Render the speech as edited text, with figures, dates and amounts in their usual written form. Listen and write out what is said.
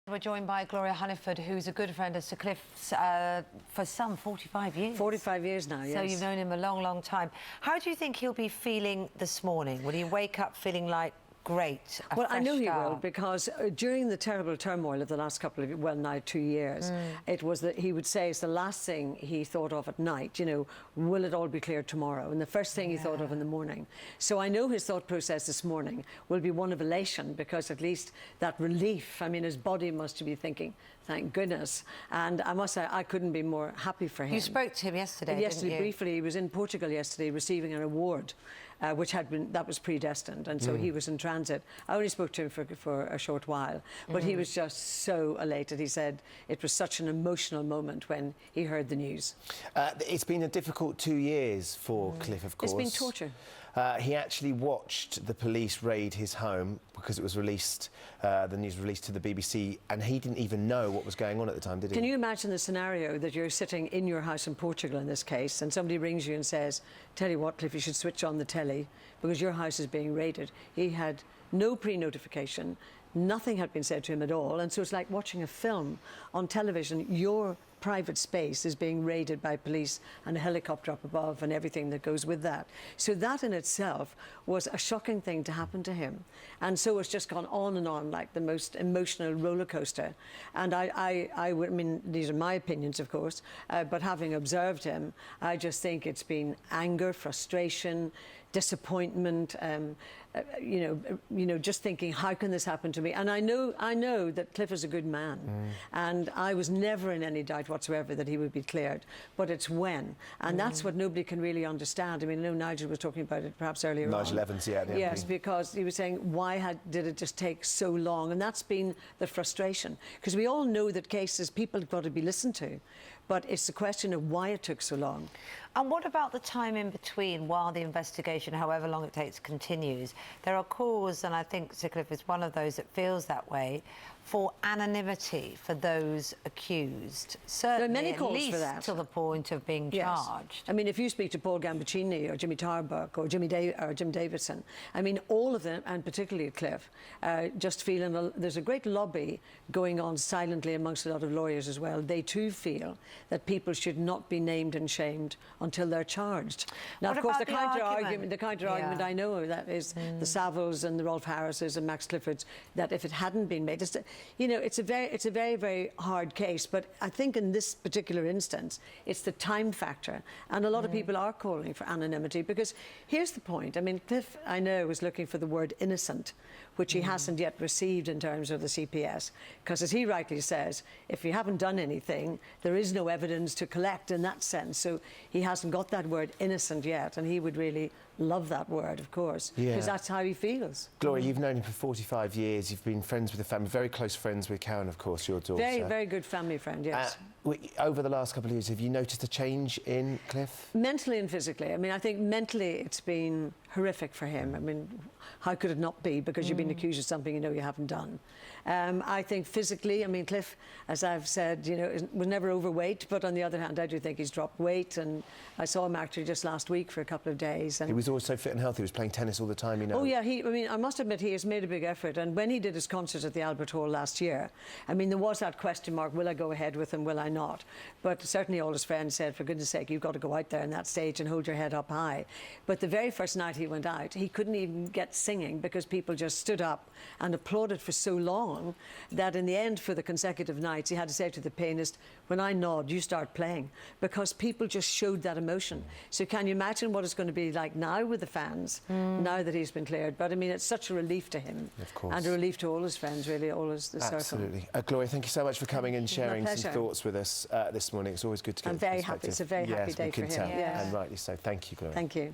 We're joined by Gloria Hunniford, who's a good friend of Sir Cliff's for some 45 years. 45 years now, yes. So you've known him a long, long time. How do you think he'll be feeling this morning? Will he wake up feeling like, great, Well, I know he will, because during the terrible turmoil of the last couple of, well, now 2 years, it was that he would say it's the last thing he thought of at night, you know, will it all be cleared tomorrow? And the first thing he thought of in the morning. So I know his thought process this morning will be one of elation, because at least that relief, I mean, his body must be thinking, thank goodness. And I must say, I couldn't be more happy for him. You spoke to him yesterday, Yesterday, didn't you? briefly. He was in Portugal yesterday receiving an award, which had been, that was predestined, and so he was in transit. I only spoke to him for a short while, but he was just so elated. He said it was such an emotional moment when he heard the news. It's been a difficult 2 years for Cliff, of course. It's been torture. He actually watched the police raid his home because it was released, the news released to the BBC, and he didn't even know what was going on at the time, did he? Can you imagine the scenario that you're sitting in your house in Portugal in this case, and somebody rings you and says, tell you what, Cliff, you should switch on the telly because your house is being raided. He had no pre-notification, nothing had been said to him at all, and so it's like watching a film on television. Your private space is being raided by police and a helicopter up above and everything that goes with that. So that in itself was a shocking thing to happen to him. And so it's just gone on and on like the most emotional roller coaster. And I mean, these are my opinions, of course, but having observed him, I just think it's been anger, frustration, disappointment, you know, just thinking, how can this happen to me? And I know that Cliff is a good man, and I was never in any doubt whatsoever that he would be cleared. But it's when, and that's what nobody can really understand. I mean, I know Nigel was talking about it perhaps earlier on. Nigel Evans, yeah. Yes, because he was saying, why did it just take so long? And that's been the frustration, because we all know that cases, people have got to be listened to, but it's the question of why it took so long. And what about the time in between while the investigation, however long it takes, continues? There are calls, and I think Sir Cliff is one of those that feels that way, for anonymity for those accused. Certainly, there are many calls at least for that. to the point of being charged. I mean, if you speak to Paul Gambaccini or Jimmy Tarbuck or Jim Davidson, I mean, all of them, and particularly Cliff, just feeling there's a great lobby going on silently amongst a lot of lawyers as well. They too feel that people should not be named and shamed until they're charged. Now, What of course, about the counter argument I know that is the Savills and the Rolf Harrises and Max Cliffords, that if it hadn't been made, you know, it's a very, very hard case. But I think in this particular instance, it's the time factor, and a lot of people are calling for anonymity, because here's the point. I mean, Cliff, I know, was looking for the word innocent, which he hasn't yet received in terms of the CPS, because as he rightly says, if you haven't done anything, there is no evidence to collect in that sense. So he hasn't got that word innocent yet, and he would really love that word, of course, because that's how he feels. Gloria, you've known him for 45 years. You've been friends with the family, very close friends with Karen, of course, your daughter. Very, very good family friend, yes. Over the last couple of years, have you noticed a change in Cliff? Mentally and physically. I mean, I think mentally it's been horrific for him. I mean, how could it not be? Because you've been accused of something you know you haven't done. I think physically, I mean, Cliff, as I've said, you know, was never overweight, but on the other hand, I do think he's dropped weight, and I saw him actually just last week for a couple of days. And he was always so fit and healthy. He was playing tennis all the time, you know. Oh yeah, I mean, I must admit, he has made a big effort. And when he did his concert at the Albert Hall last year, I mean, there was that question mark, will I go ahead with him, will I not? But certainly all his friends said, for goodness sake, you've got to go out there on that stage and hold your head up high. But the very first night he went out, he couldn't even get singing because people just stood up and applauded for so long that in the end, for the consecutive nights, he had to say to the pianist, when I nod, you start playing, because people just showed that emotion. So can you imagine what it's going to be like now with the fans, now that he's been cleared? But I mean, it's such a relief to him. Of course. And a relief to all his friends, really, all the circle. Absolutely. Gloria, thank you so much for coming and sharing some thoughts with us this morning. It's always good to get I'm very happy. It's a very happy day for him. Yes, we can tell, and rightly so. Thank you, Gloria. Thank you.